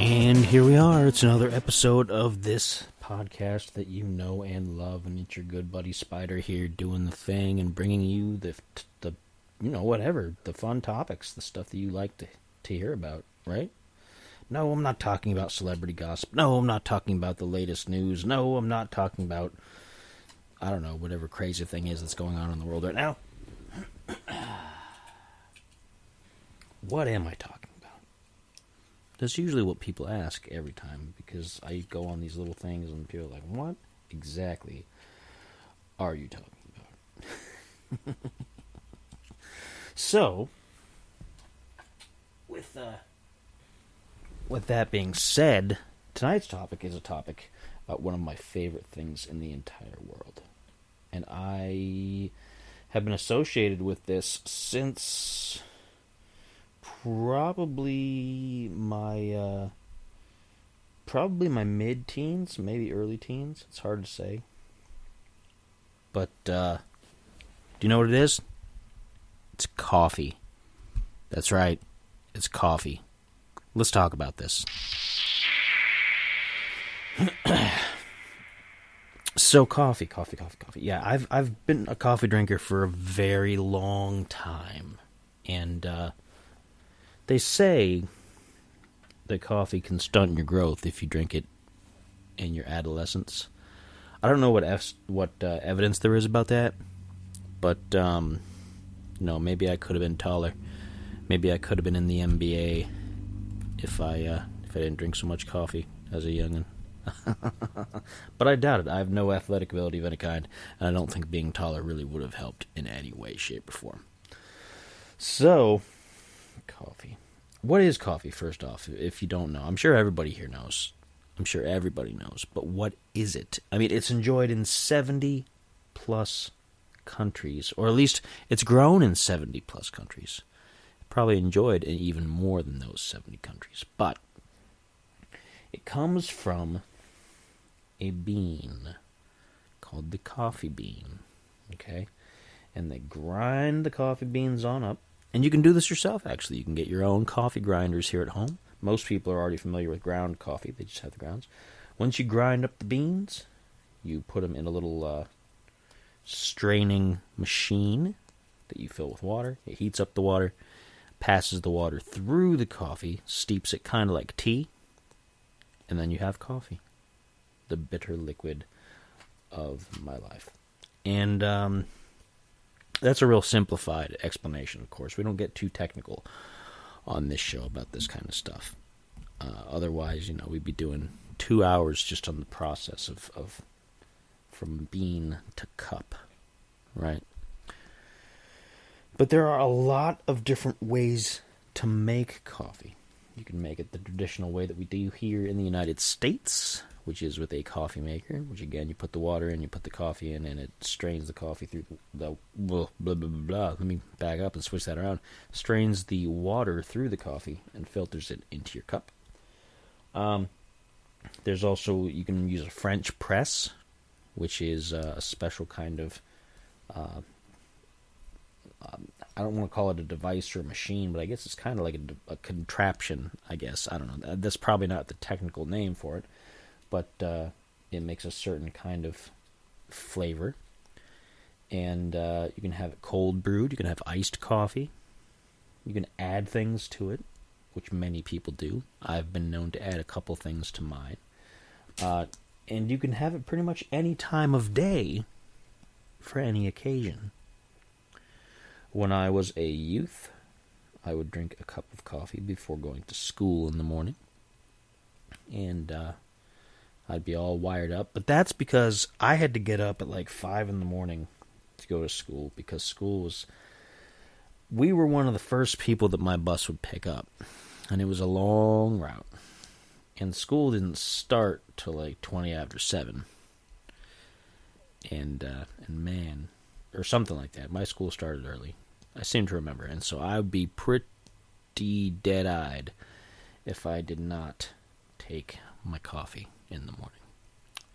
And here we are. It's another episode of this podcast that you know and love, and it's your good buddy Spider here doing the thing and bringing you the whatever, the fun topics, the stuff that you like to hear about, right? No, I'm not talking about celebrity gossip. No, I'm not talking about the latest news. No, I'm not talking about, I don't know, whatever crazy thing is that's going on in the world right now. What am I talking about? That's usually what people ask every time, because I go on these little things and people are like, what exactly are you talking about? So, with that being said, tonight's topic is a topic about one of my favorite things in the entire world. And I have been associated with this since probably my mid-teens, maybe early teens. It's hard to say. But, do you know what it is? It's coffee. That's right. It's coffee. Let's talk about this. So, coffee. Yeah, I've been a coffee drinker for a very long time. And, they say that coffee can stunt your growth if you drink it in your adolescence. I don't know what evidence there is about that, but maybe I could have been taller. Maybe I could have been in the NBA if I didn't drink so much coffee as a youngin'. But I doubt it. I have no athletic ability of any kind, and I don't think being taller really would have helped in any way, shape, or form. So, coffee. What is coffee, first off, if you don't know? I'm sure everybody here knows. I'm sure everybody knows. But what is it? I mean, it's enjoyed in 70-plus countries, or at least it's grown in 70-plus countries. Probably enjoyed in even more than those 70 countries. But it comes from a bean called the coffee bean, okay? And they grind the coffee beans on up. And you can do this yourself, actually. You can get your own coffee grinders here at home. Most people are already familiar with ground coffee. They just have the grounds. Once you grind up the beans, you put them in a little straining machine that you fill with water. It heats up the water, passes the water through the coffee, steeps it kind of like tea, and then you have coffee. The bitter liquid of my life. And that's a real simplified explanation, of course. We don't get too technical on this show about this kind of stuff. Otherwise, we'd be doing 2 hours just on the process of from bean to cup, right? But there are a lot of different ways to make coffee. You can make it the traditional way that we do here in the United States, which is with a coffee maker, which again, you put the water in, you put the coffee in, and it strains the coffee through the blah, blah, blah, blah. Let me back up and switch that around. Strains the water through the coffee and filters it into your cup. There's also, you can use a French press, which is a special kind of, I don't want to call it a device or a machine, but I guess it's kind of like a contraption, I guess. I don't know. That's probably not the technical name for it. But it makes a certain kind of flavor. And you can have it cold brewed. You can have iced coffee. You can add things to it, which many people do. I've been known to add a couple things to mine. And you can have it pretty much any time of day for any occasion. When I was a youth, I would drink a cup of coffee before going to school in the morning. And I'd be all wired up. But that's because I had to get up at like 5 in the morning to go to school, because school was... We were one of the first people that my bus would pick up. And it was a long route. And school didn't start till like 20 after 7. And man... Or something like that. My school started early. I seem to remember. And so I would be pretty dead-eyed if I did not take my coffee in the morning.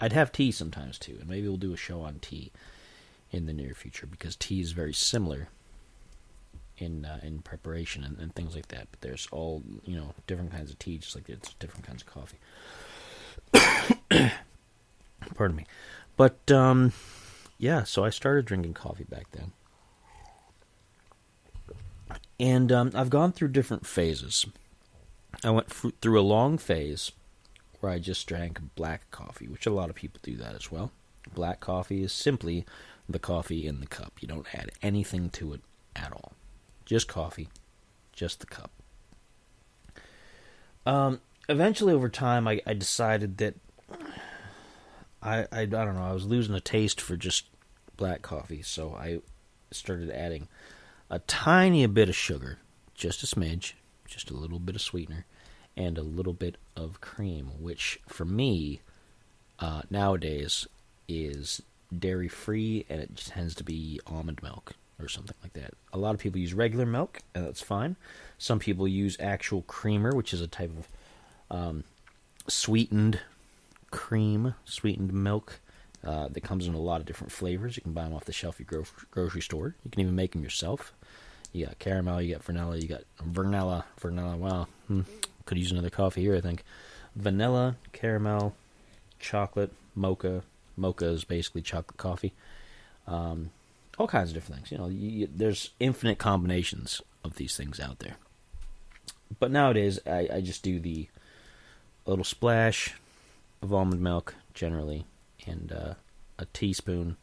I'd have tea sometimes too, and maybe we'll do a show on tea in the near future, because tea is very similar in preparation and things like that. But there's all different kinds of tea, just like there's different kinds of coffee. Pardon me. But yeah, so I started drinking coffee back then, and I've gone through different phases. I went through a long phase where I just drank black coffee, which a lot of people do that as well. Black coffee is simply the coffee in the cup. You don't add anything to it at all. Just coffee, just the cup. Eventually, over time, I decided that I don't know, I was losing a taste for just black coffee, so I started adding a tiny bit of sugar, just a smidge, just a little bit of sweetener, and a little bit of cream, which for me nowadays is dairy-free, and it tends to be almond milk or something like that. A lot of people use regular milk, and that's fine. Some people use actual creamer, which is a type of sweetened cream, sweetened milk that comes in a lot of different flavors. You can buy them off the shelf at your grocery store. You can even make them yourself. You got caramel, you got vanilla, you got vanilla. Wow, could use another coffee here, I think. Vanilla, caramel, chocolate, mocha. Mocha is basically chocolate coffee. All kinds of different things. There's infinite combinations of these things out there. But nowadays, I just do a little splash of almond milk, generally, and a teaspoon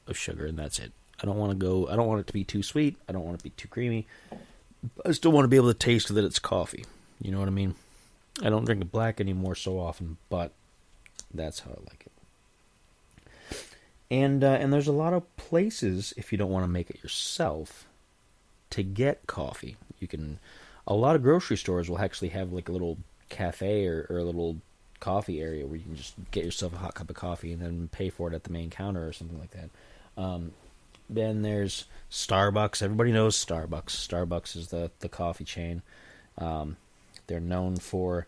of sugar, and that's it. I don't want it to be too sweet. I don't want it to be too creamy. I still want to be able to taste that it's coffee. You know what I mean? I don't drink it black anymore so often, but that's how I like it. And there's a lot of places, if you don't want to make it yourself, to get coffee. A lot of grocery stores will actually have like a little cafe or a little coffee area where you can just get yourself a hot cup of coffee and then pay for it at the main counter or something like that. Then there's Starbucks. Everybody knows Starbucks. Starbucks is the coffee chain. They're known for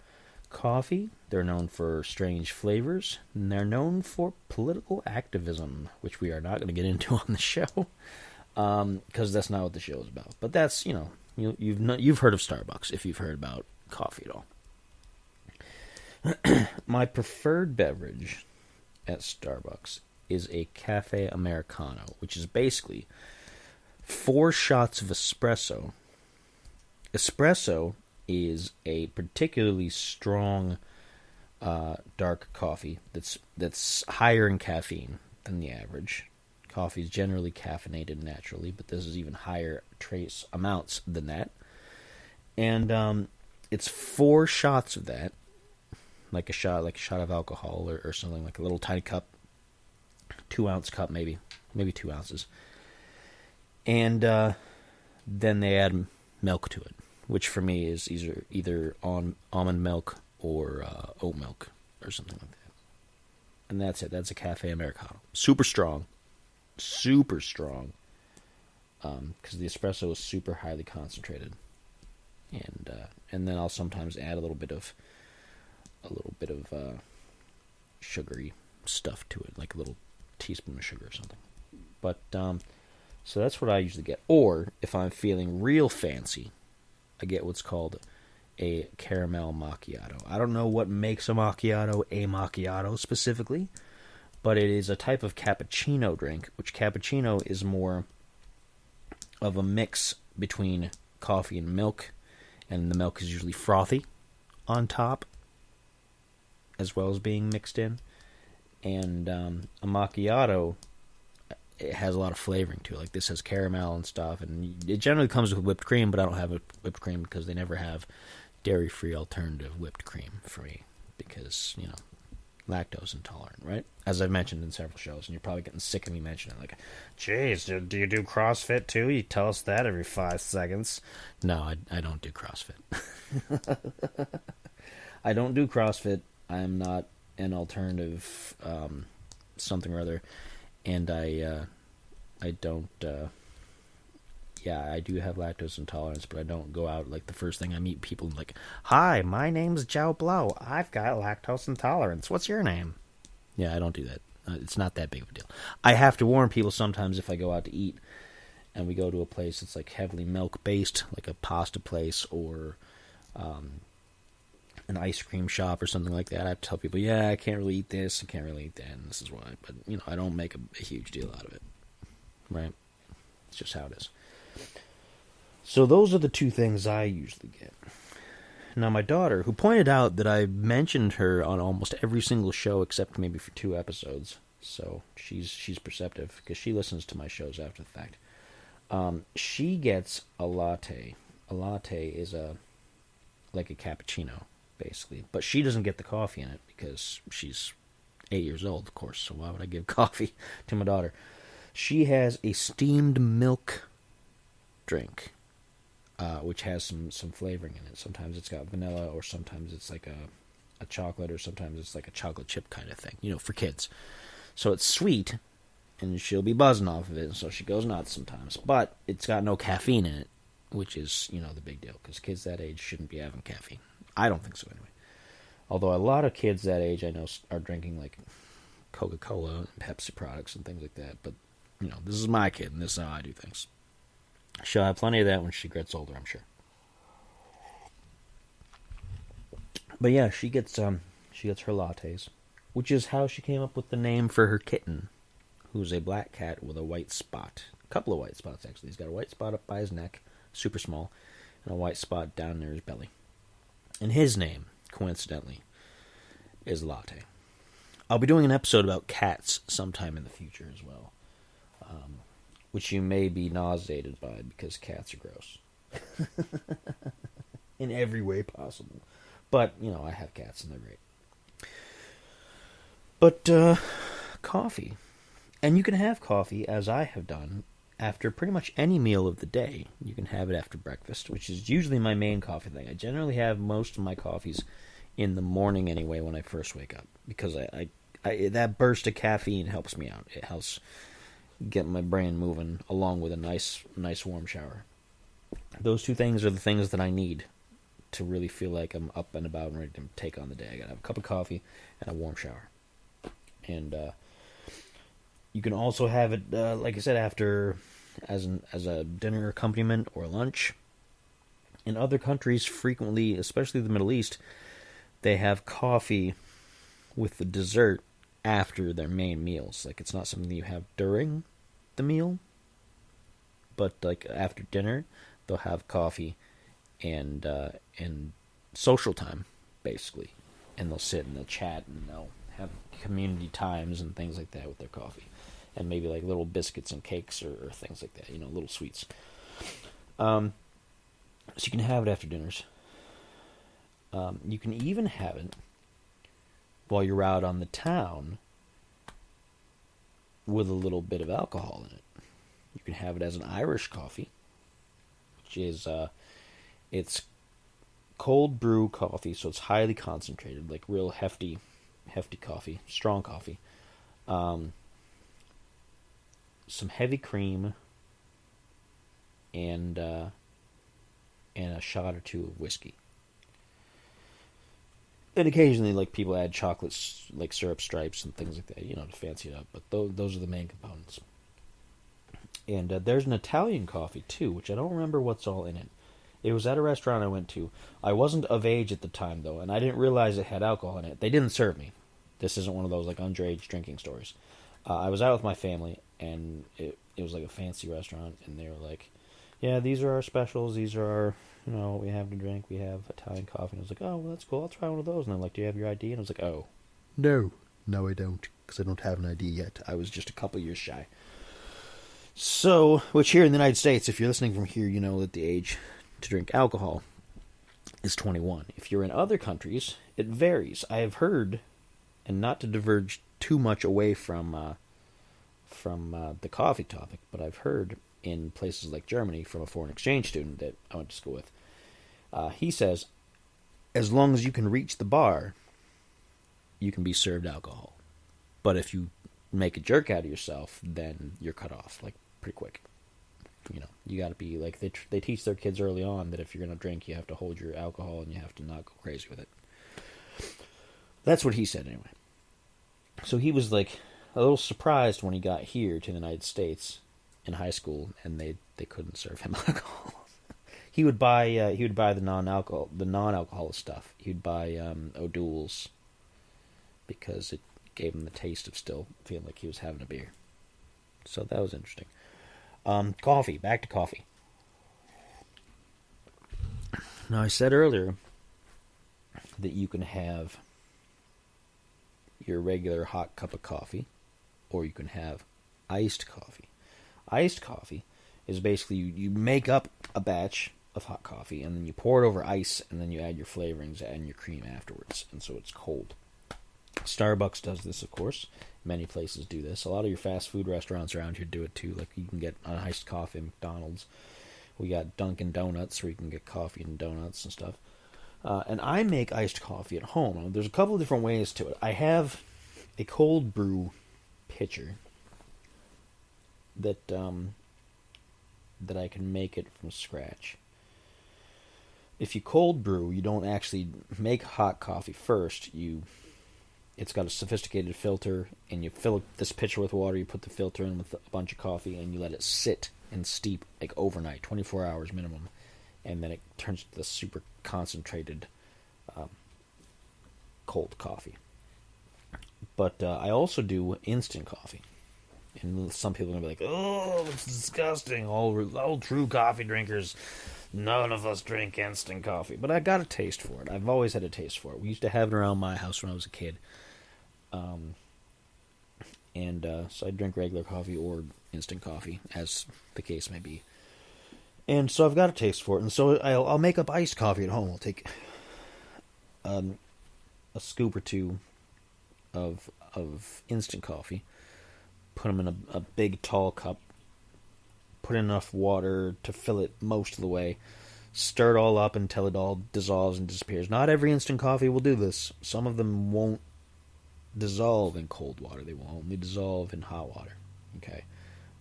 coffee. They're known for strange flavors. And they're known for political activism, which we are not going to get into on the show because that's not what the show is about. But that's, you've heard of Starbucks if you've heard about coffee at all. My preferred beverage at Starbucks is a Cafe Americano, which is basically 4 shots of espresso. Espresso is a particularly strong dark coffee that's higher in caffeine than the average. Coffee is generally caffeinated naturally, but this is even higher trace amounts than that. And it's 4 shots of that, like a shot of alcohol or something, like a little tiny cup, 2-ounce cup maybe 2 ounces. And then they add milk to it, which for me is either on almond milk or oat milk or something like that. And that's it. That's a Cafe Americano. Super strong. Because the espresso is super highly concentrated. And then I'll sometimes add a little bit of sugary stuff to it, like a little teaspoon of sugar or something. But so that's what I usually get. Or if I'm feeling real fancy, I get what's called a caramel macchiato. I don't know what makes a macchiato specifically, but it is a type of cappuccino drink, which cappuccino is more of a mix between coffee and milk, and the milk is usually frothy on top, as well as being mixed in. And a macchiato, it has a lot of flavoring to it. Like this has caramel and stuff, and it generally comes with whipped cream, but I don't have whipped cream because they never have dairy-free alternative whipped cream for me because, lactose intolerant, right? As I've mentioned in several shows, and you're probably getting sick of me mentioning it. Like, geez, do you do CrossFit too? You tell us that every 5 seconds. No, I don't do CrossFit. I don't do CrossFit. I'm not an alternative something or other, and I don't. I do have lactose intolerance, but I don't go out like the first thing I meet people like, "Hi, my name's Joe Blow. I've got lactose intolerance. What's your name?" Yeah, I don't do that. It's not that big of a deal. I have to warn people sometimes if I go out to eat and we go to a place that's like heavily milk-based, like a pasta place or an ice cream shop or something like that, I have to tell people, yeah, I can't really eat this, I can't really eat that, and this is why. But, I don't make a huge deal out of it, right? It's just how it is. So those are the two things I usually get. Now, my daughter, who pointed out that I mentioned her on almost every single show except maybe for 2 episodes, so she's perceptive because she listens to my shows after the fact. She gets a latte. A latte is like a cappuccino, basically, but she doesn't get the coffee in it because she's 8 years old, of course. So why would I give coffee to my daughter? She has a steamed milk drink. Which has some flavoring in it. Sometimes it's got vanilla, or sometimes it's like a chocolate, or sometimes it's like a chocolate chip kind of thing, for kids. So it's sweet, and she'll be buzzing off of it, and so she goes nuts sometimes. But it's got no caffeine in it, which is, the big deal, because kids that age shouldn't be having caffeine. I don't think so, anyway. Although a lot of kids that age I know are drinking, like, Coca-Cola and Pepsi products and things like that. But, this is my kid, and this is how I do things. She'll have plenty of that when she gets older, I'm sure. But yeah, she gets her lattes, which is how she came up with the name for her kitten, who's a black cat with a white spot. A couple of white spots, actually. He's got a white spot up by his neck, super small, and a white spot down near his belly. And his name, coincidentally, is Latte. I'll be doing an episode about cats sometime in the future as well. Which you may be nauseated by because cats are gross. In every way possible. But, I have cats and they're great. But, coffee. And you can have coffee, as I have done, after pretty much any meal of the day. You can have it after breakfast, which is usually my main coffee thing. I generally have most of my coffees in the morning anyway when I first wake up. Because I that burst of caffeine helps me out. It helps get my brain moving along with a nice warm shower. Those two things are the things that I need to really feel like I'm up and about and ready to take on the day. I gotta have a cup of coffee and a warm shower. And you can also have it, like I said, after as a dinner accompaniment or lunch. In other countries, frequently, especially the Middle East, they have coffee with the dessert after their main meals. Like, it's not something you have during the meal, but like after dinner, they'll have coffee and social time, basically. And they'll sit and they'll chat and they'll have community times and things like that with their coffee. And maybe like little biscuits and cakes or things like that, little sweets. So you can have it after dinners. You can even have it while you're out on the town with a little bit of alcohol in it. You can have it as an Irish coffee, which is it's cold brew coffee, so it's highly concentrated, like real hefty coffee, strong coffee. Some heavy cream and a shot or two of whiskey. And occasionally, like, people add chocolates, like syrup stripes and things like that, to fancy it up. But those are the main components. And there's an Italian coffee, too, which I don't remember what's all in it. It was at a restaurant I went to. I wasn't of age at the time, though, and I didn't realize it had alcohol in it. They didn't serve me. This isn't one of those, like, underage drinking stories. I was out with my family, and it was like a fancy restaurant, and they were like, yeah, these are our specials, these are our, what we have to drink, we have Italian coffee. And I was like, oh, well, that's cool, I'll try one of those. And they're like, do you have your ID? And I was like, oh, no, I don't, because I don't have an ID yet. I was just a couple years shy. So, which here in the United States, if you're listening from here, you know that the age to drink alcohol is 21. If you're in other countries, it varies. I have heard, and not to diverge too much away from the coffee topic, but I've heard in places like Germany from a foreign exchange student that I went to school with. He says, as long as you can reach the bar, you can be served alcohol. But if you make a jerk out of yourself, then you're cut off, like, pretty quick. You got to be, like, they teach their kids early on that if you're going to drink, you have to hold your alcohol and you have to not go crazy with it. That's what he said, anyway. So he was, like, a little surprised when he got here to the United States in high school, and they couldn't serve him alcohol. He would buy the non-alcoholic stuff. He would buy O'Doul's because it gave him the taste of still feeling like he was having a beer. So that was interesting. Coffee. Back to coffee. Now, I said earlier that you can have your regular hot cup of coffee, or you can have iced coffee. Iced coffee is basically you make up a batch of hot coffee, and then you pour it over ice, and then you add your flavorings and your cream afterwards, and so it's cold. Starbucks does this, of course. Many places do this. A lot of your fast food restaurants around here do it too. Like, you can get an iced coffee at McDonald's. We got Dunkin' Donuts where you can get coffee and donuts and stuff. And I make iced coffee at home. There's a couple of different ways to it. I have a cold brew pitcher that I can make it from scratch. If you cold brew, you don't actually make hot coffee first. It's got a sophisticated filter, and you fill this pitcher with water, you put the filter in with a bunch of coffee, and you let it sit and steep like overnight, 24 hours minimum, and then it turns to the super concentrated cold coffee. But I also do instant coffee. And some people are going to be like, oh, it's disgusting. All true coffee drinkers, none of us drink instant coffee. But I got a taste for it. I've always had a taste for it. We used to have it around my house when I was a kid. So I drink regular coffee or instant coffee, as the case may be. And so I've got a taste for it. And so I'll make up iced coffee at home. I'll take a scoop or two of instant coffee, put them in a big tall cup, put in enough water to fill it most of the way, stir it all up until it all dissolves and disappears. Not every instant coffee will do this. Some of them won't dissolve in cold water. They will only dissolve in hot water. Okay?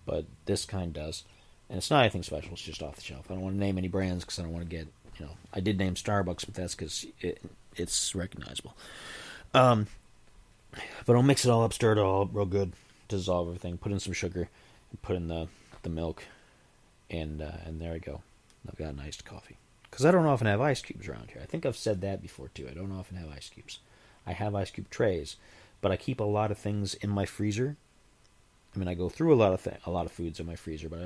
But this kind does. And it's not anything special. It's just off the shelf. I don't want to name any brands because I don't want to get, I did name Starbucks, but that's because it's recognizable. But I'll mix it all up, stir it all up real good, dissolve everything, put in some sugar, put in the milk, and there I go. I've got an iced coffee. Because I don't often have ice cubes around here. I think I've said that before too. I don't often have ice cubes. I have ice cube trays, but I keep a lot of things in my freezer. I mean, I go through a lot of foods in my freezer, but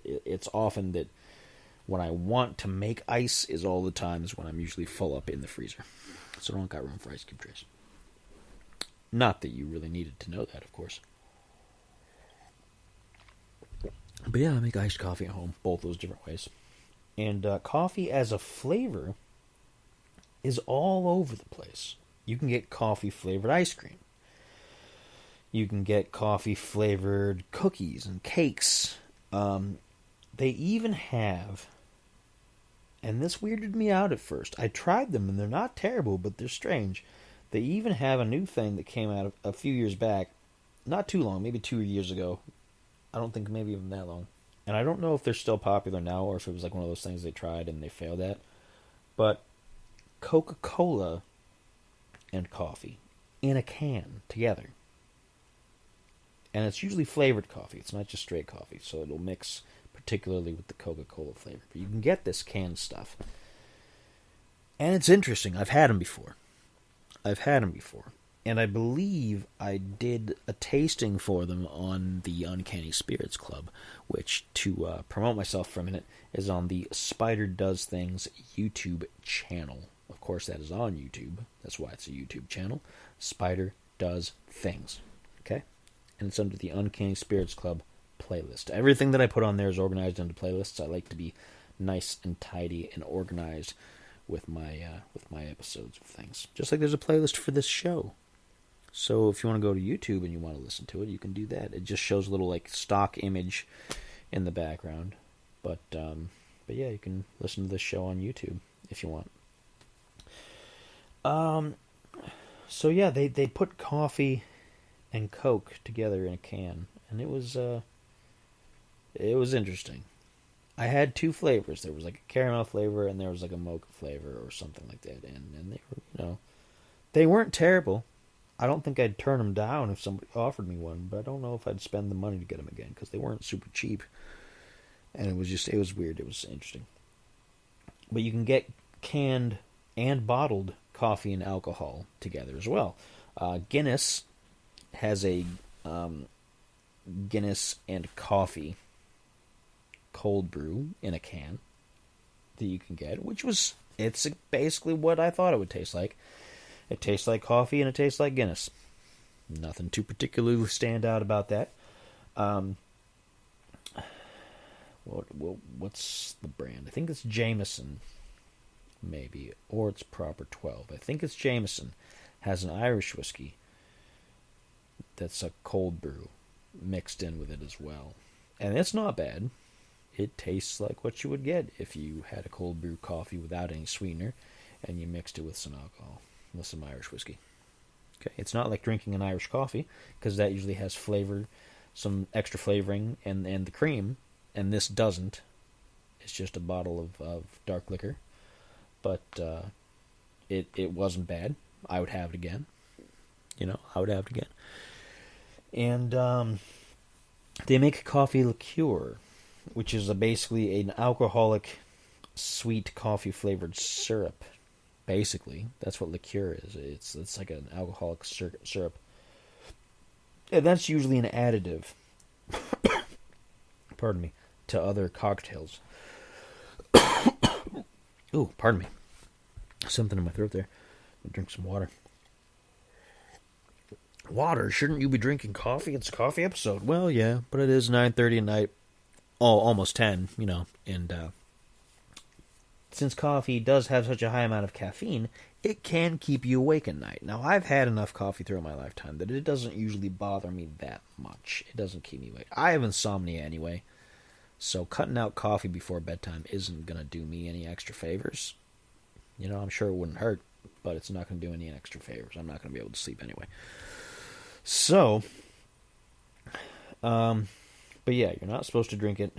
it's often that when I want to make ice is all the times when I'm usually full up in the freezer. So I don't got room for ice cube trays. Not that you really needed to know that, of course. But yeah, I make iced coffee at home, both those different ways. And coffee as a flavor is all over the place. You can get coffee-flavored ice cream. You can get coffee-flavored cookies and cakes. They even have, and this weirded me out at first. I tried them, and they're not terrible, but they're strange. They even have a new thing that came out a few years back. Not too long, maybe 2 years ago. I don't think maybe even that long. And I don't know if they're still popular now or if it was like one of those things they tried and they failed at. But Coca-Cola and coffee in a can together. And it's usually flavored coffee. It's not just straight coffee. So it'll mix particularly with the Coca-Cola flavor. But you can get this canned stuff. And it's interesting. I've had them before. And I believe I did a tasting for them on the Uncanny Spirits Club, which, to promote myself for a minute, is on the Spider Does Things YouTube channel. Of course, that is on YouTube. That's why it's a YouTube channel. Spider Does Things. Okay? And it's under the Uncanny Spirits Club playlist. Everything that I put on there is organized into playlists. I like to be nice and tidy and organized with my episodes of things. Just like there's a playlist for this show. So if you want to go to YouTube and you want to listen to it, you can do that. It just shows a little like stock image in the background. But yeah, you can listen to this show on YouTube if you want. So yeah, they put coffee and Coke together in a can, and it was interesting. I had two flavors. There was like a caramel flavor and there was like a mocha flavor or something like that. And they were, they weren't terrible. I don't think I'd turn them down if somebody offered me one, but I don't know if I'd spend the money to get them again because they weren't super cheap. And it was weird. It was interesting. But you can get canned and bottled coffee and alcohol together as well. Guinness has a Guinness and coffee cold brew in a can that you can get, it's basically what I thought it would taste like. It tastes like coffee and it tastes like Guinness. Nothing too particularly stand out about that. What's the brand? I think it's Jameson, maybe, or it's Proper 12. I think it's Jameson. Has an Irish whiskey that's a cold brew mixed in with it as well, and it's not bad. It tastes like what you would get if you had a cold brew coffee without any sweetener, and you mixed it with some alcohol, with some Irish whiskey. Okay, it's not like drinking an Irish coffee because that usually has flavor, some extra flavoring, and the cream. And this doesn't. It's just a bottle of dark liquor. But it wasn't bad. I would have it again. I would have it again. And they make coffee liqueur, which is basically an alcoholic, sweet coffee-flavored syrup. Basically, that's what liqueur is. It's like an alcoholic syrup. And that's usually an additive. Pardon me. To other cocktails. Ooh, pardon me. Something in my throat there. I'll drink some water. Water? Shouldn't you be drinking coffee? It's a coffee episode. Well, yeah, but it is 9:30 at night. Oh, almost 10, and since coffee does have such a high amount of caffeine, it can keep you awake at night. Now, I've had enough coffee throughout my lifetime that it doesn't usually bother me that much. It doesn't keep me awake. I have insomnia anyway. So cutting out coffee before bedtime isn't going to do me any extra favors. I'm sure it wouldn't hurt, but it's not going to do any extra favors. I'm not going to be able to sleep anyway. So, but yeah, you're not supposed to drink it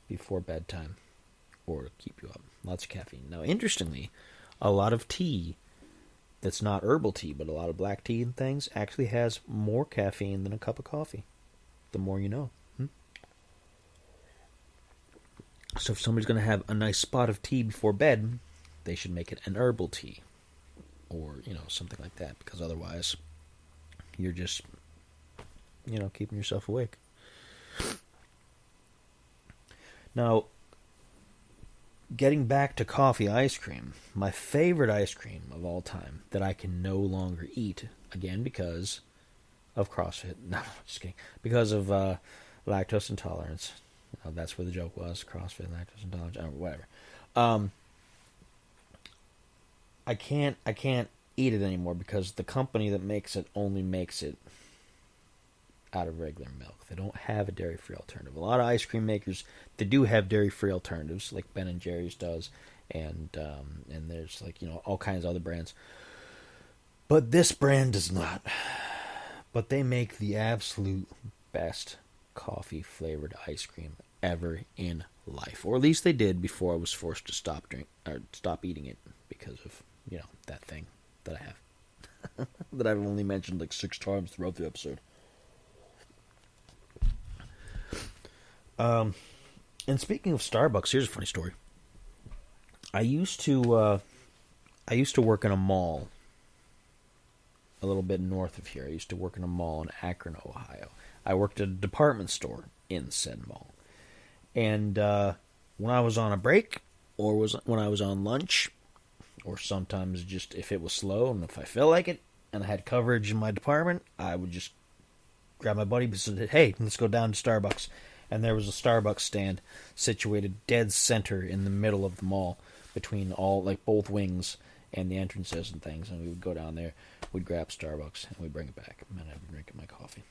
before bedtime or keep you up. Lots of caffeine. Now, interestingly, a lot of tea that's not herbal tea, but a lot of black tea and things actually has more caffeine than a cup of coffee. The more you know. So if somebody's going to have a nice spot of tea before bed, they should make it an herbal tea. Or, something like that. Because otherwise, you're just, keeping yourself awake. Now, getting back to coffee ice cream. My favorite ice cream of all time that I can no longer eat. Again, because of CrossFit. No, just kidding. Because of lactose intolerance. That's where the joke was. CrossFit, lactose intolerance, whatever. I can't eat it anymore because the company that makes it only makes it out of regular milk. They don't have a dairy-free alternative. A lot of ice cream makers, they do have dairy-free alternatives, like Ben and Jerry's does, and there's all kinds of other brands. But this brand does not. But they make the absolute best coffee-flavored ice cream ever in life, or at least they did before I was forced to stop eating it because of that thing that I have that I've only mentioned like 6 times throughout the episode. And speaking of Starbucks, here's a funny story. I used to work in a mall a little bit north of here. I used to work in a mall in Akron, Ohio. I worked at a department store in said mall. And when I was on a break, or when I was on lunch, or sometimes just if it was slow and if I felt like it, and I had coverage in my department, I would just grab my buddy and say, hey, let's go down to Starbucks. And there was a Starbucks stand situated dead center in the middle of the mall, between both wings and the entrances and things. And we would go down there, we'd grab Starbucks, and we'd bring it back, and I'd be drinking my coffee.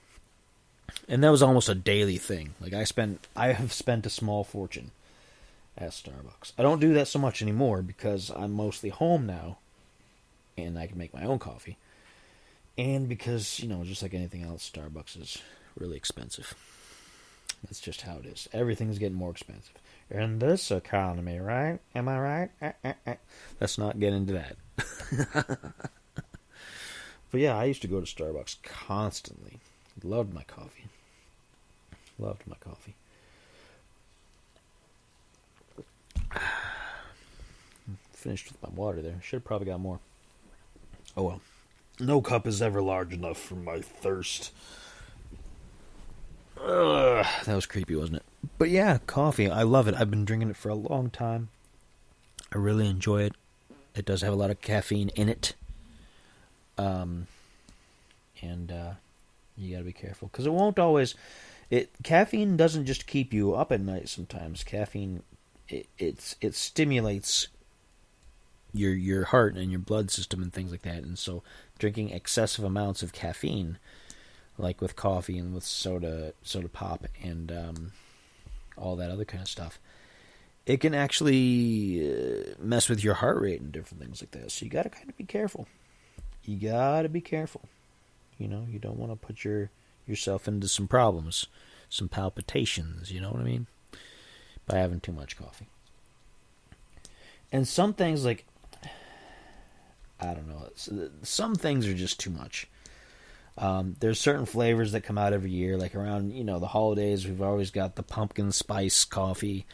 And that was almost a daily thing. I have spent a small fortune at Starbucks. I don't do that so much anymore because I'm mostly home now, and I can make my own coffee. And because, just like anything else, Starbucks is really expensive. That's just how it is. Everything's getting more expensive. In this economy, right? Am I right? Let's not get into that. But yeah, I used to go to Starbucks constantly. Loved my coffee. Loved my coffee. Finished with my water there. Should have probably got more. Oh well. No cup is ever large enough for my thirst. That was creepy, wasn't it? But yeah, coffee. I love it. I've been drinking it for a long time. I really enjoy it. It does have a lot of caffeine in it. And you gotta be careful. Because it won't always... Caffeine doesn't just keep you up at night sometimes. Caffeine, it stimulates your heart and your blood system and things like that. And so drinking excessive amounts of caffeine, like with coffee and with soda pop and all that other kind of stuff, it can actually mess with your heart rate and different things like that. So you got to kind of be careful. You got to be careful. You know, you don't want to put yourself into some problems, some palpitations, you know what I mean, by having too much coffee. And some things, like, I don't know, some things are just too much. There's certain flavors that come out every year, like around, the holidays. We've always got the pumpkin spice coffee.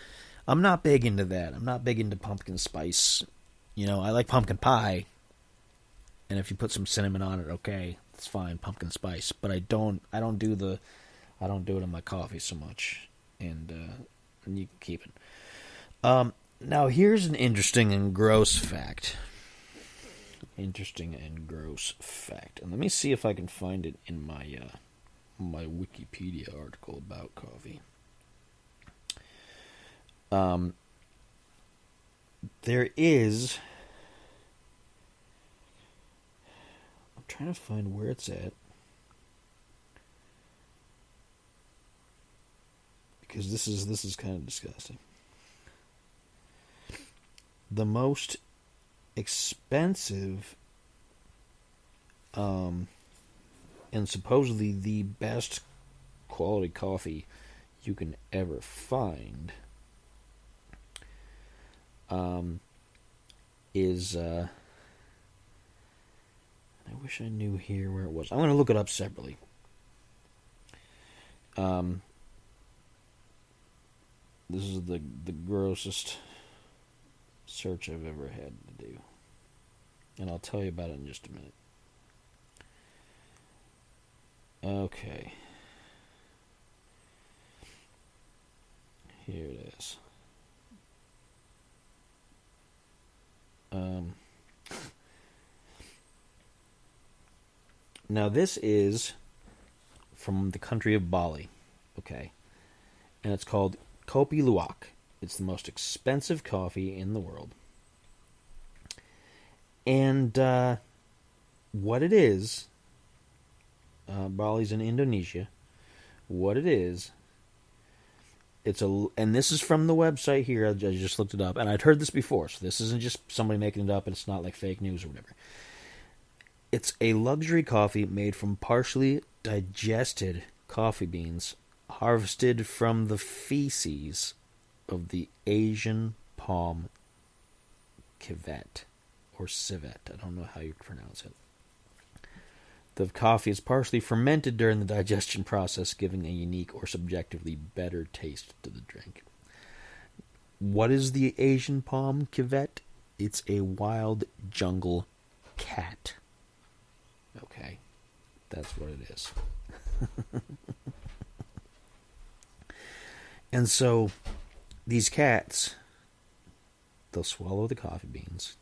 I'm not big into that. I'm not big into pumpkin spice. I like pumpkin pie, and if you put some cinnamon on it, okay, it's fine, pumpkin spice. But I don't do it in my coffee so much, and you can keep it. Now here's an interesting and gross fact. And let me see if I can find it in my my Wikipedia article about coffee. There is... I'm trying to find where it's at, because this is kind of disgusting. The most expensive and supposedly the best quality coffee you can ever find is I wish I knew here where it was. I'm going to look it up separately. This is the grossest search I've ever had to do, and I'll tell you about it in just a minute. Okay, here it is. Now this is from the country of Bali, okay, and it's called Kopi Luwak. It's the most expensive coffee in the world. And what it is, Bali's in Indonesia. What it is, and this is from the website here. I just looked it up, and I'd heard this before, so this isn't just somebody making it up, and it's not like fake news or whatever. It's a luxury coffee made from partially digested coffee beans harvested from the feces of the Asian palm civet, or civet. I don't know how you pronounce it. The coffee is partially fermented during the digestion process, giving a unique or subjectively better taste to the drink. What is the Asian palm civet? It's a wild jungle cat. Okay, that's what it is. And so, these cats, they'll swallow the coffee beans.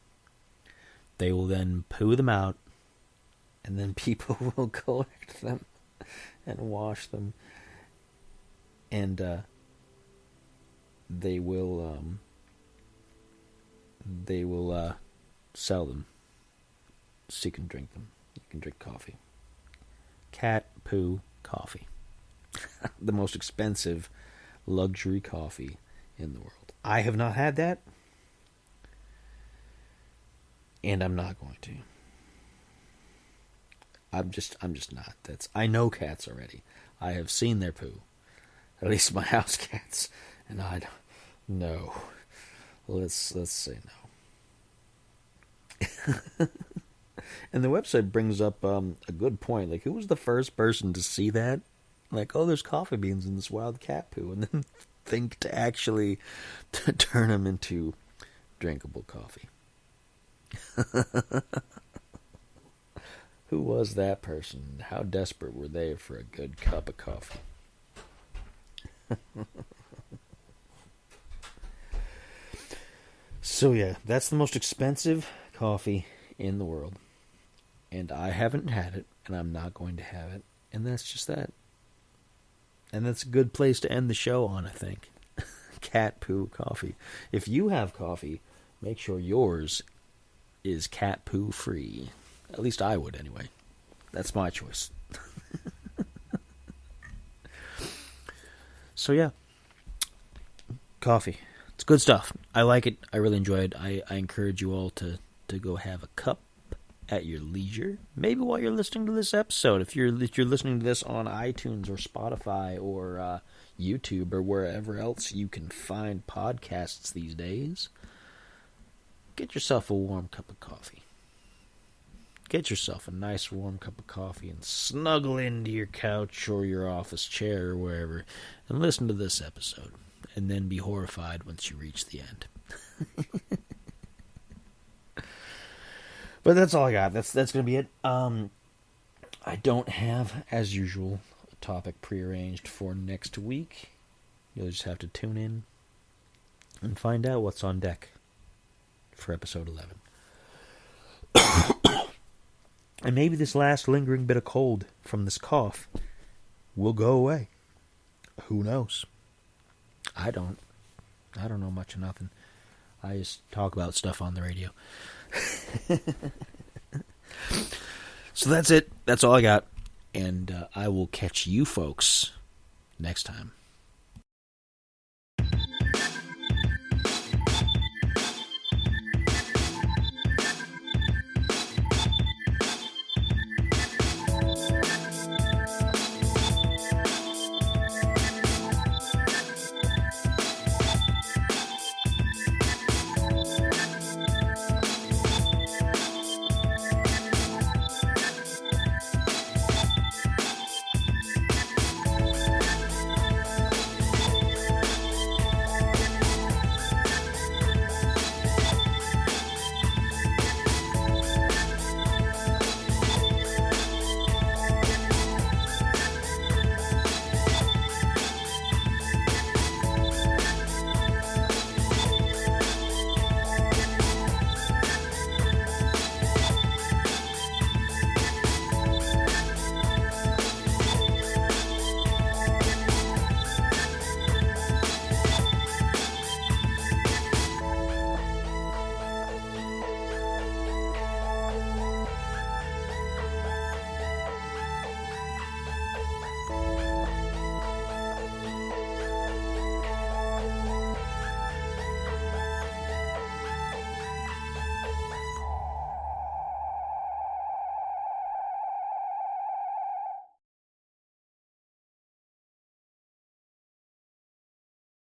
They will then poo them out, and then people will collect them and wash them, and they will sell them so you can drink them. You can drink coffee. Cat poo coffee. The most expensive luxury coffee in the world. I have not had that, and I'm not going to. I'm just not. I know cats already. I have seen their poo. At least my house cats, and I don't. No. Let's say no. And the website brings up a good point. Like, who was the first person to see that? Like, oh, there's coffee beans in this wild cat poo, and then think to actually turn them into drinkable coffee. Who was that person? How desperate were they for a good cup of coffee? So yeah, that's the most expensive coffee in the world. And I haven't had it, and I'm not going to have it. And that's just that. And that's a good place to end the show on, I think. Cat poo coffee. If you have coffee, make sure yours is cat poo free. At least I would, anyway. That's my choice. So yeah. Coffee. It's good stuff. I like it. I really enjoy it. I encourage you all to go have a cup at your leisure. Maybe while you're listening to this episode. If you're listening to this on iTunes or Spotify or YouTube or wherever else you can find podcasts these days, get yourself a warm cup of coffee. Get yourself a nice warm cup of coffee and snuggle into your couch or your office chair or wherever and listen to this episode. And then be horrified once you reach the end. But that's all I got. That's going to be it. I don't have, as usual, a topic prearranged for next week. You'll just have to tune in and find out what's on deck for episode 11. And maybe this last lingering bit of cold from this cough will go away. Who knows? I don't know much of nothing. I just talk about stuff on the radio. So that's it. That's all I got. And I will catch you folks next time.